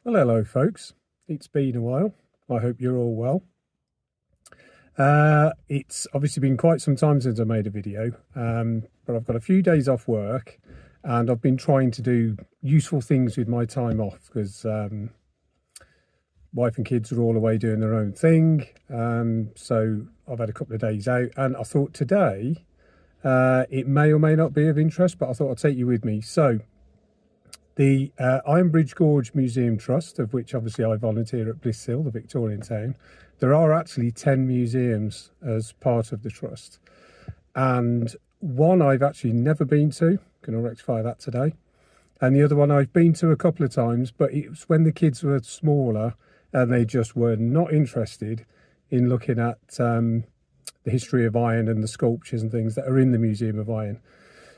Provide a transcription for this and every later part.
Well, hello, folks. It's been a while. I hope you're all well. It's obviously been quite some time since I made a video, but I've got a few days off work and I've been trying to do useful things with my time off because wife and kids are all away doing their own thing. So I've had a couple of days out and I thought today it may or may not be of interest, but I thought I'd take you with me. So the Ironbridge Gorge Museum Trust, of which obviously I volunteer at Bliss Hill, the Victorian town, there are actually 10 museums as part of the trust. And one I've actually never been to, going to rectify that today. And the other one I've been to a couple of times, but it was when the kids were smaller and they just were not interested in looking at the history of iron and the sculptures and things that are in the Museum of Iron.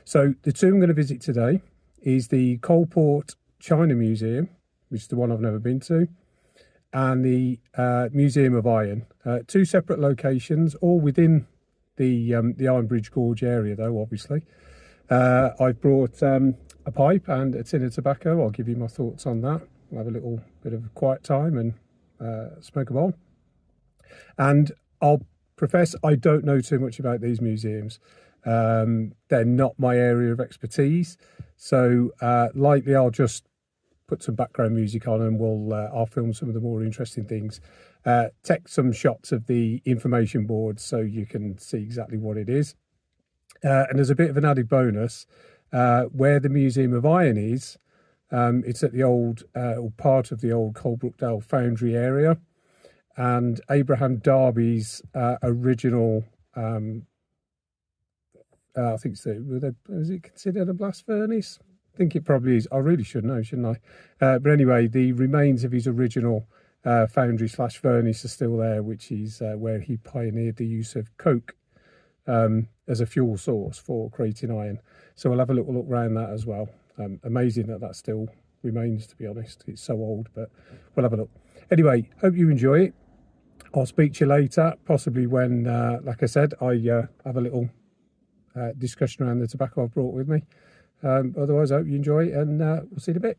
So the two I'm going to visit today is the Coalport China Museum, which is the one I've never been to, and the Museum of Iron. Two separate locations, all within the Ironbridge Gorge area, though, obviously. I've brought a pipe and a tin of tobacco. I'll give you my thoughts on that. We'll have a little bit of a quiet time and smoke a bowl. And I'll profess I don't know too much about these museums. They're not my area of expertise. So likely I'll just put some background music on and I'll film some of the more interesting things. Take some shots of the information board so you can see exactly what it is. And as a bit of an added bonus, where the Museum of Iron is, it's at the old, or part of the old Coalbrookdale foundry area. And Abraham Darby's original, I think so, was it considered a blast furnace? I think it probably is. I really should know, shouldn't I? But anyway, the remains of his original foundry slash furnace are still there, which is where he pioneered the use of coke as a fuel source for creating iron. So we'll have a little look around that as well. Amazing that still remains, to be honest. It's so old, but we'll have a look. Anyway, hope you enjoy it. I'll speak to you later, possibly when, like I said, I have a little discussion around the tobacco I've brought with me. Otherwise, I hope you enjoy it, and we'll see you in a bit.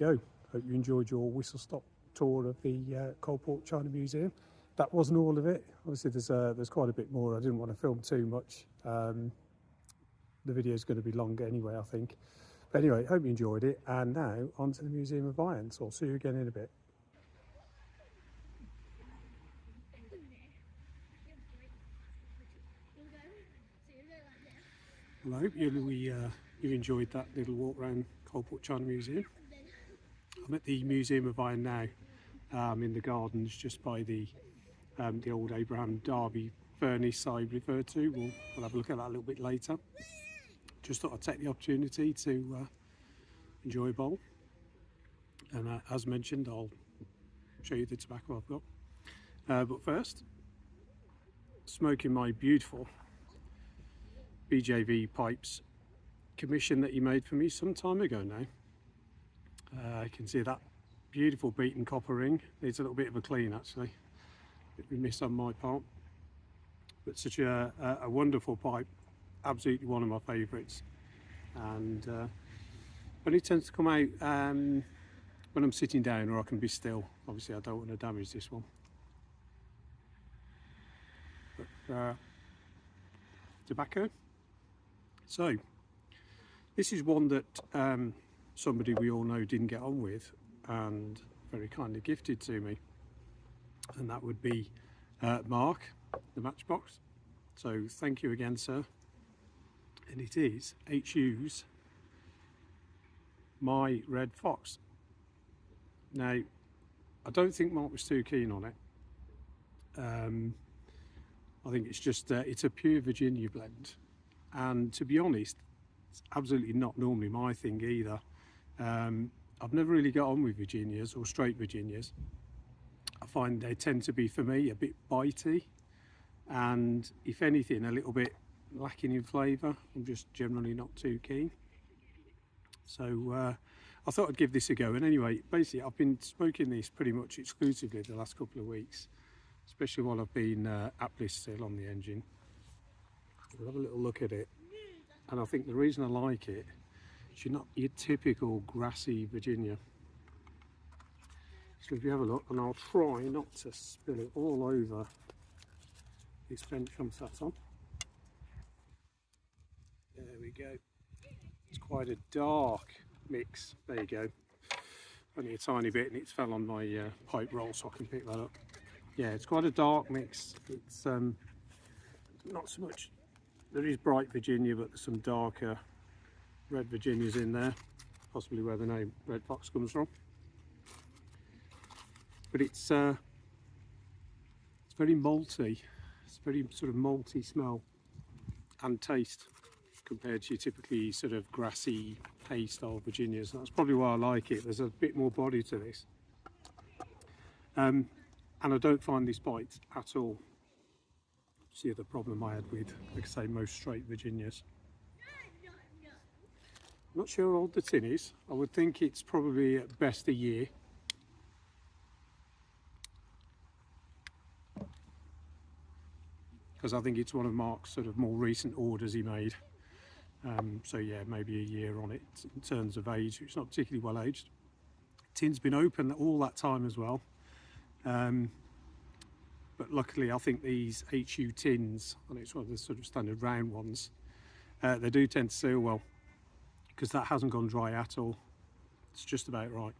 go. Hope you enjoyed your whistle-stop tour of the Coalport China Museum. That wasn't all of it. Obviously, there's quite a bit more. I didn't want to film too much. The video is going to be longer anyway, I think. But anyway, hope you enjoyed it. And now on to the Museum of Iron. So I'll see you again in a bit. Well, I hope you enjoyed that little walk around Coalport China Museum. I'm at the Museum of Iron now, in the gardens just by the old Abraham Darby furnace I referred to. We'll have a look at that a little bit later. Just thought I'd take the opportunity to enjoy a bowl, and as mentioned, I'll show you the tobacco I've got. But first, smoking my beautiful BJV pipes commission that you made for me some time ago now. I can see that beautiful beaten copper ring. Needs a little bit of a clean actually. A bit remiss on my part. But such a wonderful pipe. Absolutely one of my favourites. And only tends to come out when I'm sitting down or I can be still. Obviously I don't want to damage this one. But tobacco. So this is one that somebody we all know didn't get on with and very kindly gifted to me, and that would be Mark, the Matchbox. So thank you again, sir. And it is HU's My Red Fox. Now I don't think Mark was too keen on it. I think it's just it's a pure Virginia blend, and to be honest, it's absolutely not normally my thing either. I've never really got on with Virginias or straight Virginias. I find they tend to be, for me, a bit bitey, and if anything, a little bit lacking in flavour. I'm just generally not too keen. So I thought I'd give this a go. And anyway, basically, I've been smoking this pretty much exclusively the last couple of weeks, especially while I've been at bliss still on the engine. We'll have a little look at it. And I think the reason I like it is you're not your typical grassy Virginia. So if you have a look, and I'll try not to spill it all over this bench I'm sat on. There we go. It's quite a dark mix. There you go. Only a tiny bit, and it's fell on my pipe roll, so I can pick that up. Yeah, it's quite a dark mix. It's not so much. There is bright Virginia, but there's some darker red Virginias in there, possibly where the name Red Fox comes from. But it's very malty. It's very sort of malty smell and taste compared to your typically sort of grassy hay style Virginias. That's probably why I like it. There's a bit more body to this, and I don't find this bite at all. See the problem I had with, like I say, most straight Virginias. I'm not sure how old the tin is. I would think it's probably at best a year. Because I think it's one of Mark's sort of more recent orders he made. So yeah, maybe a year on it in terms of age. It's not particularly well aged. Tin's been open all that time as well. But luckily I think these HU tins, and it's one of the sort of standard round ones, they do tend to seal well, because that hasn't gone dry at all. It's just about right.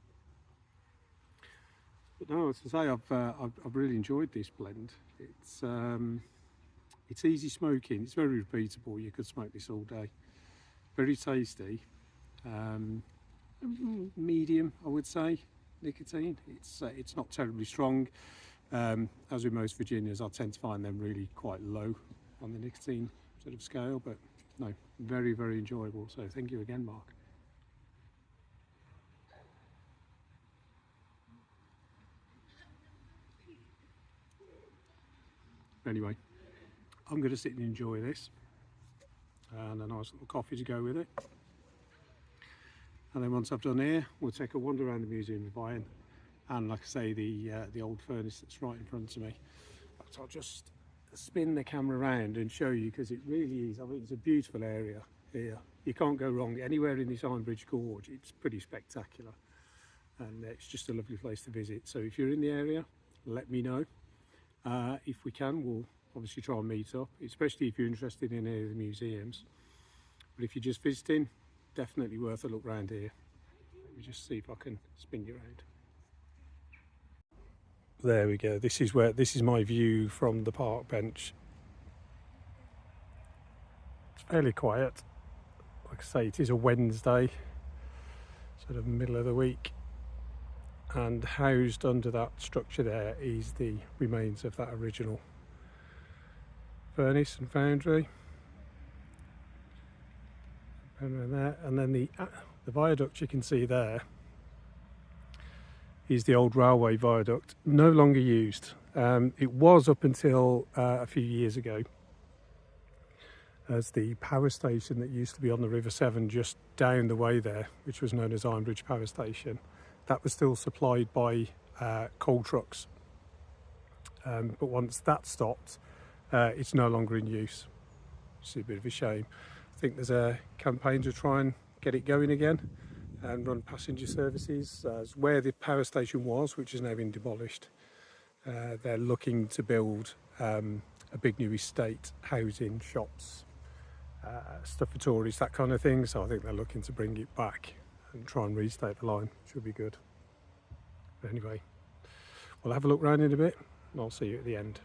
But no, as I say, I've really enjoyed this blend. It's easy smoking. It's very repeatable. You could smoke this all day. Very tasty. Medium, I would say, nicotine. It's not terribly strong. As with most Virginias, I tend to find them really quite low on the nicotine sort of scale, but no, very, very enjoyable. So thank you again, Mark. Anyway, I'm going to sit and enjoy this, and a nice little coffee to go with it. And then once I've done here, we'll take a wander around the Museum of Iron, and like I say, the old furnace that's right in front of me. So I'll just spin the camera around and show you, because it really is, I mean, it's a beautiful area here. You can't go wrong anywhere in this Ironbridge Gorge. It's pretty spectacular. and it's just a lovely place to visit. So if you're in the area, let me know. If we can, we'll obviously try and meet up, especially if you're interested in any of the museums. But if you're just visiting, definitely worth a look around here. Let me just see if I can spin you around. There we go. This is my view from the park bench. It's fairly quiet. Like I say, it is a Wednesday, sort of middle of the week, and housed under that structure there is the remains of that original furnace and foundry. And there, and then the viaduct you can see there is the old railway viaduct, no longer used. It was up until a few years ago, as the power station that used to be on the River Severn just down the way there, which was known as Ironbridge Power Station, that was still supplied by coal trucks. But once that stopped, it's no longer in use. It's a bit of a shame. I think there's a campaign to try and get it going again and run passenger services. As where the power station was, which has now been demolished, they're looking to build a big new estate, housing, shops, stuff for tourists, that kind of thing. So I think they're looking to bring it back and try and restate the line. Should be good. But anyway, we'll have a look round in a bit and I'll see you at the end.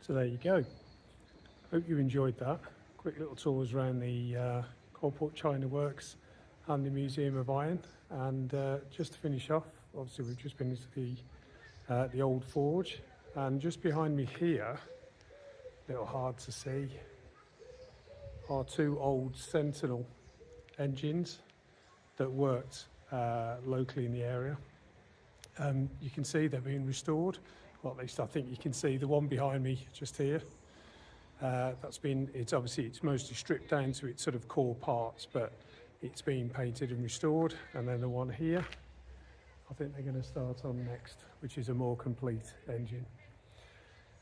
So there you go. Hope you enjoyed that. Quick little tours around the Coalport China Works and the Museum of Iron. And just to finish off, obviously we've just been into the old forge, and just behind me here, a little hard to see, are two old Sentinel engines that worked locally in the area. You can see they're being restored, or at least I think you can see the one behind me just here. It's mostly stripped down to its sort of core parts, but it's been painted and restored. And then the one here, I think they're going to start on next, which is a more complete engine.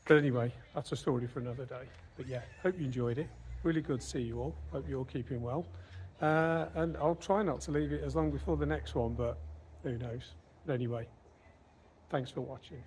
But anyway, that's a story for another day. But yeah, hope you enjoyed it. Really good to see you all. Hope you're all keeping well. And I'll try not to leave it as long before the next one, but who knows. But anyway, thanks for watching.